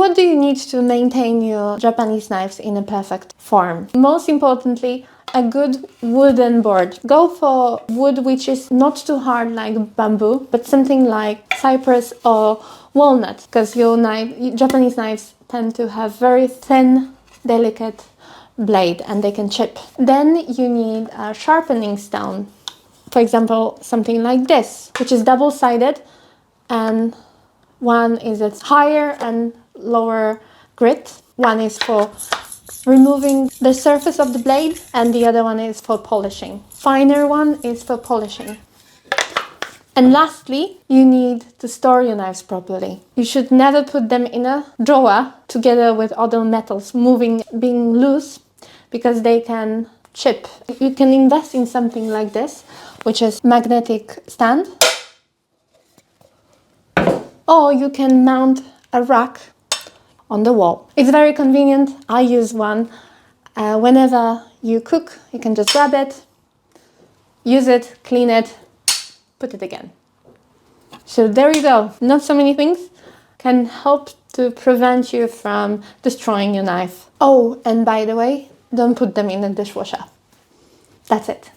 what do you need to maintain your Japanese knives in a perfect form? Most importantly, a good wooden board. Go for wood which is not too hard like bamboo, but something like cypress or walnut, because your Japanese knives tend to have very thin, delicate blade and they can chip. Then you need a sharpening stone. For example, something like this, which is double-sided, and one is its higher and lower grit. One is for removing the surface of the blade and the other one is for polishing. Finer one is for polishing. And lastly, you need to store your knives properly. You should never put them in a drawer together with other metals being loose, because they can chip. You can invest in something like this, which is magnetic stand. Or you can mount a rack on the wall. It's very convenient. I use one. Whenever you cook, you can just grab it, use it, clean it, put it again. So there you go. Not so many things can help to prevent you from destroying your knife. Oh, and by the way, don't put them in the dishwasher. That's it.